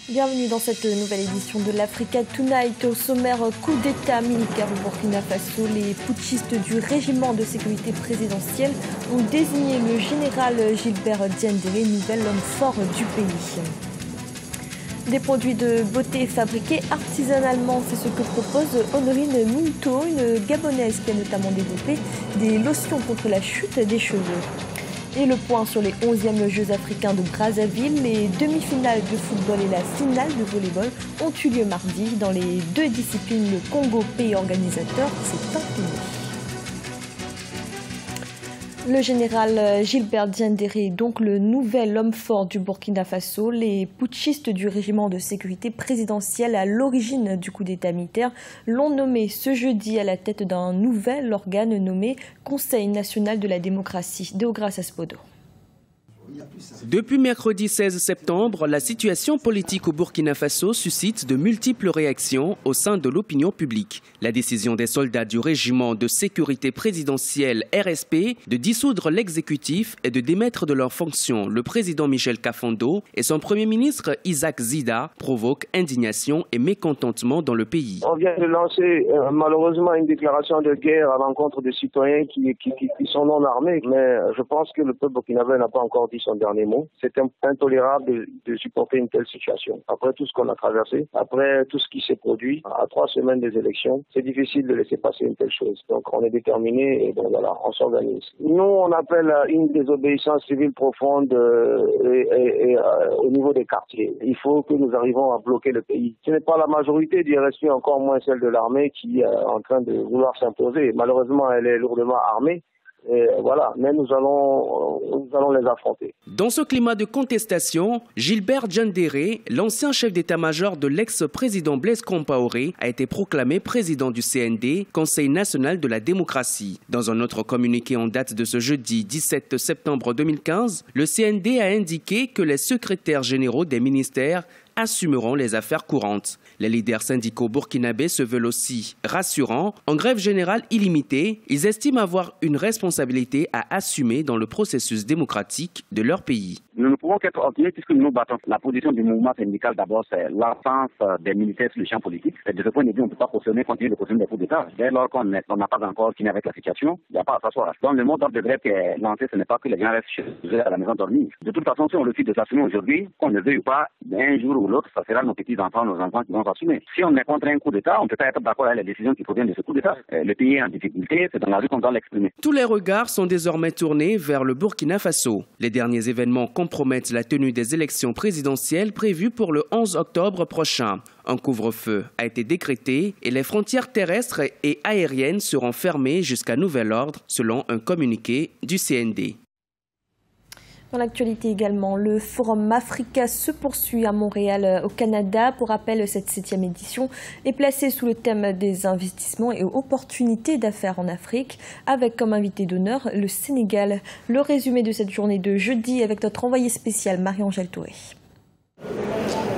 Bienvenue dans cette nouvelle édition de l'Africa Tonight. Au sommaire, coup d'État militaire au Burkina Faso. Les putschistes du régiment de sécurité présidentielle ont désigné le général Gilbert Diendéré, nouvel homme fort du pays. Des produits de beauté fabriqués artisanalement, c'est ce que propose Honorine Minto, une Gabonaise qui a notamment développé des lotions contre la chute des cheveux. Et le point sur les 11e Jeux africains de Brazzaville. Les demi-finales de football et la finale de volleyball ont eu lieu mardi. Dans les deux disciplines, le Congo, pays organisateur, s'est incliné. Le général Gilbert Diendéré est donc le nouvel homme fort du Burkina Faso. Les putschistes du régiment de sécurité présidentielle à l'origine du coup d'État militaire l'ont nommé ce jeudi à la tête d'un nouvel organe nommé Conseil national de la démocratie. Deogras Aspodo. Depuis mercredi 16 septembre, la situation politique au Burkina Faso suscite de multiples réactions au sein de l'opinion publique. La décision des soldats du régiment de sécurité présidentielle RSP de dissoudre l'exécutif et de démettre de leurs fonctions le président Michel Kafando et son premier ministre Isaac Zida provoque indignation et mécontentement dans le pays. On vient de lancer malheureusement une déclaration de guerre à l'encontre des citoyens qui sont non armés, mais je pense que le peuple burkinabé n'a pas encore dit son dernier mot. C'est intolérable de supporter une telle situation. Après tout ce qu'on a traversé, après tout ce qui s'est produit, à 3 semaines des élections, c'est difficile de laisser passer une telle chose. Donc on est déterminé et bon voilà, on s'organise. Nous, on appelle à une désobéissance civile profonde au niveau des quartiers. Il faut que nous arrivons à bloquer le pays. Ce n'est pas la majorité du RSP, encore moins celle de l'armée, qui est en train de vouloir s'imposer. Malheureusement, elle est lourdement armée. Et voilà, mais nous allons les affronter. Dans ce climat de contestation, Gilbert Diendéré, l'ancien chef d'état-major de l'ex-président Blaise Compaoré, a été proclamé président du CND, Conseil national de la démocratie. Dans un autre communiqué en date de ce jeudi 17 septembre 2015, le CND a indiqué que les secrétaires généraux des ministères assumeront les affaires courantes. Les leaders syndicaux burkinabés se veulent aussi rassurants. En grève générale illimitée, ils estiment avoir une responsabilité à assumer dans le processus démocratique de leur pays. Nous ne pouvons qu'être optimistes puisque nous battons. La position du mouvement syndical, d'abord, c'est l'absence des militaires sur le champ politique. Et de ce point de vue, on ne peut pas continuer de cautionner des coups d'État. Dès lors qu'on n'a pas encore fini avec la situation, il n'y a pas à s'asseoir. Donc le mot d'ordre de grève qui est lancé, ce n'est pas que les gens restent chez eux à la maison dormir. De toute façon, si on refuse de s'assumer aujourd'hui, qu'on ne veuille pas, un jour ou l'autre, ça sera nos petits-enfants, nos enfants qui vont s'assumer. Si on est contre un coup d'État, on ne peut pas être d'accord avec les décisions qui proviennent de ce coup d'État. Le pays est en difficulté, c'est dans la rue qu'on doit l'exprimer. Tous les regards sont désormais tournés vers le Burkina Faso. Les derniers événements compromettent la tenue des élections présidentielles prévues pour le 11 octobre prochain. Un couvre-feu a été décrété et les frontières terrestres et aériennes seront fermées jusqu'à nouvel ordre, selon un communiqué du CND. Dans l'actualité également, le Forum Africa se poursuit à Montréal, au Canada. Pour rappel, cette 7e édition est placée sous le thème des investissements et opportunités d'affaires en Afrique, avec comme invité d'honneur le Sénégal. Le résumé de cette journée de jeudi avec notre envoyé spécial Marie-Angèle Touré.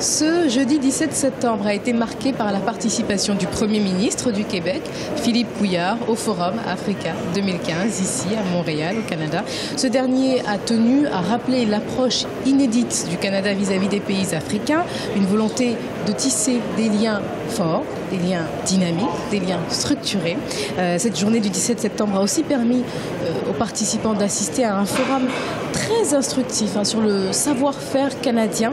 Ce jeudi 17 septembre a été marqué par la participation du Premier ministre du Québec, Philippe Couillard, au Forum Africa 2015, ici à Montréal, au Canada. Ce dernier a tenu à rappeler l'approche inédite du Canada vis-à-vis des pays africains, une volonté de tisser des liens forts, des liens dynamiques, des liens structurés. Cette journée du 17 septembre a aussi permis aux participants d'assister à un forum très instructif sur le savoir-faire canadien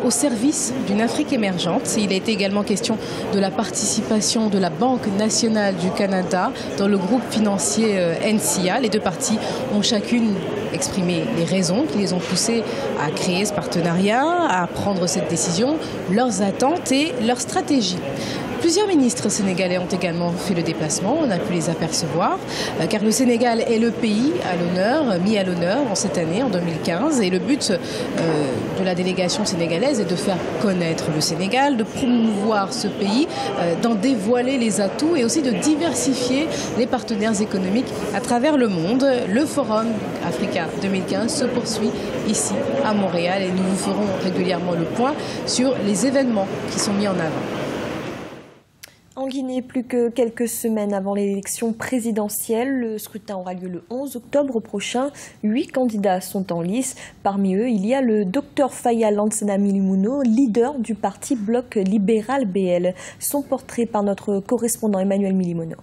au service d'une Afrique émergente. Il a été également question de la participation de la Banque nationale du Canada dans le groupe financier NCA. Les deux parties ont chacune exprimé les raisons qui les ont poussées à créer ce partenariat, à prendre cette décision, leurs attentes et leurs stratégies. Plusieurs ministres sénégalais ont également fait le déplacement, on a pu les apercevoir, car le Sénégal est le pays à l'honneur, mis à l'honneur en cette année, en 2015. Et le but de la délégation sénégalaise est de faire connaître le Sénégal, de promouvoir ce pays, d'en dévoiler les atouts et aussi de diversifier les partenaires économiques à travers le monde. Le Forum Africa 2015 se poursuit ici à Montréal et nous vous ferons régulièrement le point sur les événements qui sont mis en avant. En Guinée, plus que quelques semaines avant l'élection présidentielle, le scrutin aura lieu le 11 octobre prochain. 8 candidats sont en lice. Parmi eux, il y a le Dr Faya Lansana Milimono, leader du parti Bloc libéral BL. Son portrait par notre correspondant Emmanuel Milimono.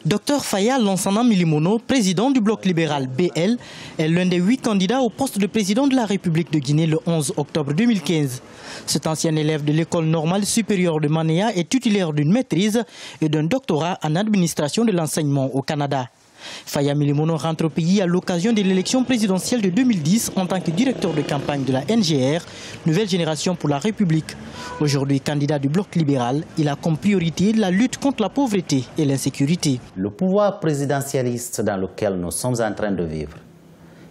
Dr Faya Lansana Milimono, président du Bloc libéral BL, est l'un des 8 candidats au poste de président de la République de Guinée le 11 octobre 2015. Cet ancien élève de l'école normale supérieure de Manéa est titulaire d'une maîtrise et d'un doctorat en administration de l'enseignement au Canada. Faya Milimono rentre au pays à l'occasion de l'élection présidentielle de 2010 en tant que directeur de campagne de la NGR, Nouvelle Génération pour la République. Aujourd'hui candidat du Bloc libéral, il a comme priorité la lutte contre la pauvreté et l'insécurité. Le pouvoir présidentialiste dans lequel nous sommes en train de vivre,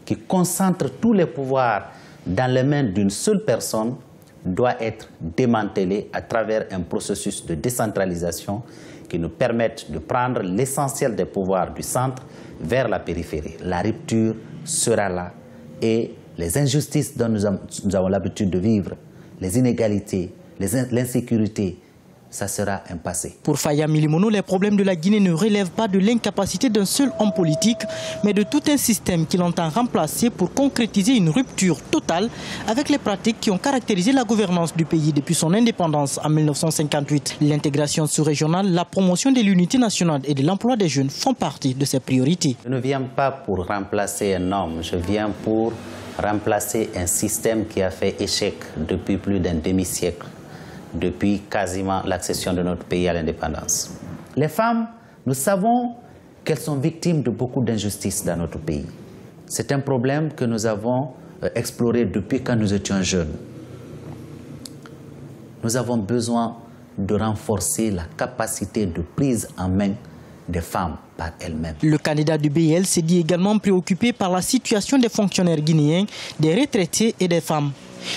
qui concentre tous les pouvoirs dans les mains d'une seule personne, doit être démantelé à travers un processus de décentralisation qui nous permette de prendre l'essentiel des pouvoirs du centre vers la périphérie. La rupture sera là et les injustices dont nous avons l'habitude de vivre, les inégalités, l'insécurité, ça sera un passé. Pour Faya Milimono, les problèmes de la Guinée ne relèvent pas de l'incapacité d'un seul homme politique, mais de tout un système qu'il entend remplacer pour concrétiser une rupture totale avec les pratiques qui ont caractérisé la gouvernance du pays depuis son indépendance en 1958. L'intégration sous-régionale, la promotion de l'unité nationale et de l'emploi des jeunes font partie de ses priorités. Je ne viens pas pour remplacer un homme, je viens pour remplacer un système qui a fait échec depuis plus d'un demi-siècle, depuis quasiment l'accession de notre pays à l'indépendance. Les femmes, nous savons qu'elles sont victimes de beaucoup d'injustices dans notre pays. C'est un problème que nous avons exploré depuis quand nous étions jeunes. Nous avons besoin de renforcer la capacité de prise en main des femmes par elles-mêmes. Le candidat du BL s'est dit également préoccupé par la situation des fonctionnaires guinéens, des retraités et des femmes.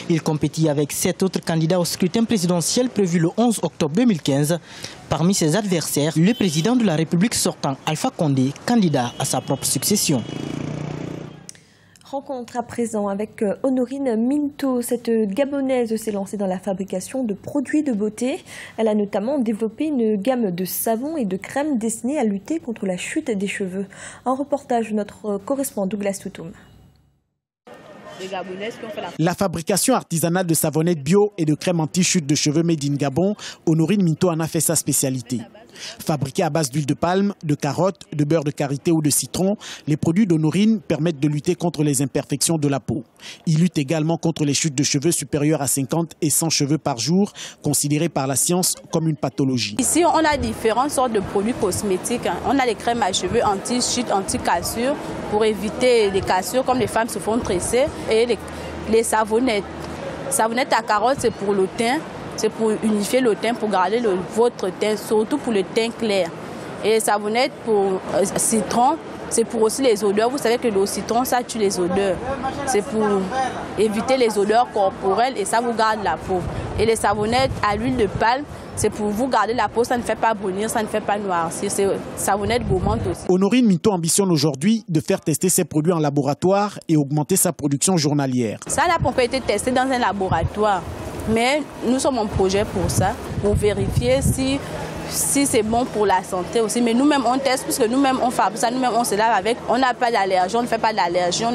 Il compétit avec 7 autres candidats au scrutin présidentiel prévu le 11 octobre 2015. Parmi ses adversaires, le président de la République sortant, Alpha Condé, candidat à sa propre succession. Rencontre à présent avec Honorine Minto. Cette Gabonaise s'est lancée dans la fabrication de produits de beauté. Elle a notamment développé une gamme de savons et de crèmes destinés à lutter contre la chute des cheveux. Un reportage de notre correspondant Douglas Toutoum. La fabrication artisanale de savonnettes bio et de crèmes anti-chute de cheveux made in Gabon, Honorine Minto en a fait sa spécialité. Fabriqués à base d'huile de palme, de carotte, de beurre de karité ou de citron, les produits d'Honorine permettent de lutter contre les imperfections de la peau. Ils luttent également contre les chutes de cheveux supérieures à 50 et 100 cheveux par jour, considérées par la science comme une pathologie. Ici, on a différentes sortes de produits cosmétiques. On a les crèmes à cheveux anti-chute, anti-cassure, pour éviter les cassures comme les femmes se font tresser. Et les savonnettes. Savonnettes à carotte, c'est pour le teint. C'est pour unifier le teint, pour garder votre teint, surtout pour le teint clair. Et les savonnettes pour citron, c'est pour aussi les odeurs. Vous savez que le citron, ça tue les odeurs. C'est pour éviter les odeurs corporelles et ça vous garde la peau. Et les savonnettes à l'huile de palme, c'est pour vous garder la peau, ça ne fait pas brunir, ça ne fait pas noircir. C'est savonnette gourmande aussi. Honorine Minto ambitionne aujourd'hui de faire tester ses produits en laboratoire et augmenter sa production journalière. Ça n'a pas été testé dans un laboratoire. Mais nous sommes en projet pour ça, pour vérifier si c'est bon pour la santé aussi. Mais nous-mêmes, on teste, puisque nous-mêmes, on fabrique ça, nous-mêmes, on se lave avec. On n'a pas d'allergie, on ne fait pas d'allergie, on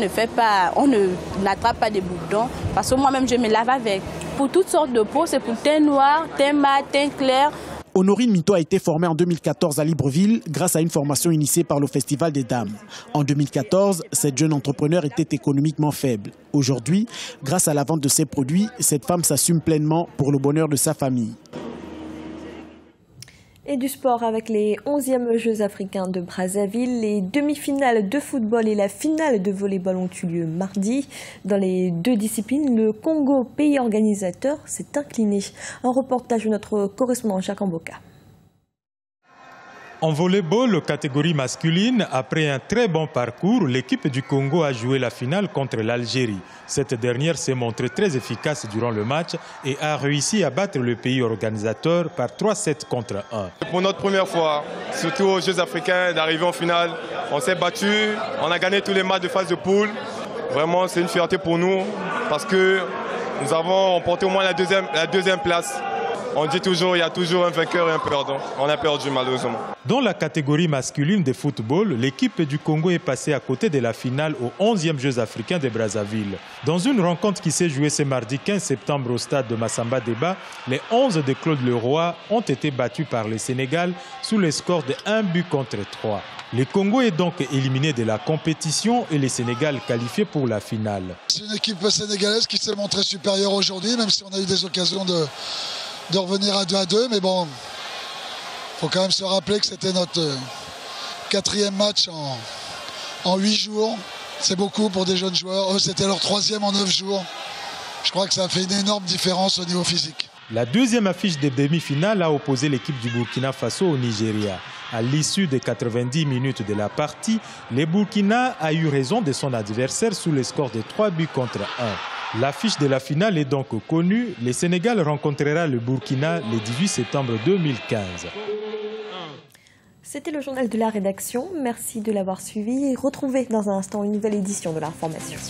n'attrape pas des boutons. Parce que moi-même, je me lave avec. Pour toutes sortes de peau, c'est pour teint noir, teint mat, teint clair. Honorine Minto a été formée en 2014 à Libreville grâce à une formation initiée par le Festival des Dames. En 2014, cette jeune entrepreneur était économiquement faible. Aujourd'hui, grâce à la vente de ses produits, cette femme s'assume pleinement pour le bonheur de sa famille. Et du sport avec les 11e Jeux africains de Brazzaville. Les demi-finales de football et la finale de volley-ball ont eu lieu mardi. Dans les deux disciplines, le Congo, pays organisateur, s'est incliné. Un reportage de notre correspondant Jacques Amboka. En volley-ball, catégorie masculine, après un très bon parcours, l'équipe du Congo a joué la finale contre l'Algérie. Cette dernière s'est montrée très efficace durant le match et a réussi à battre le pays organisateur par 3-7 contre 1. Pour notre première fois, surtout aux Jeux africains, d'arriver en finale, on s'est battu, on a gagné tous les matchs de phase de poule. Vraiment, c'est une fierté pour nous parce que nous avons remporté au moins la deuxième place. On dit toujours, il y a toujours un vainqueur et un perdant. On a perdu malheureusement. Dans la catégorie masculine de football, l'équipe du Congo est passée à côté de la finale aux 11e Jeux africains de Brazzaville. Dans une rencontre qui s'est jouée ce mardi 15 septembre au stade de Massamba Débat, les 11 de Claude Leroy ont été battus par le Sénégal sous le score de 1-3. Le Congo est donc éliminé de la compétition et le Sénégal qualifié pour la finale. C'est une équipe sénégalaise qui s'est montrée supérieure aujourd'hui, même si on a eu des occasions de revenir à 2-2. Mais bon, il faut quand même se rappeler que c'était notre 4e match en 8 jours. C'est beaucoup pour des jeunes joueurs. Eux, c'était leur 3e en 9 jours. Je crois que ça a fait une énorme différence au niveau physique. La deuxième affiche des demi-finales a opposé l'équipe du Burkina Faso au Nigeria. À l'issue des 90 minutes de la partie, le Burkina a eu raison de son adversaire sous le score de 3-1. L'affiche de la finale est donc connue. Le Sénégal rencontrera le Burkina le 18 septembre 2015. C'était le journal de la rédaction. Merci de l'avoir suivi et retrouvez dans un instant une nouvelle édition de l'information.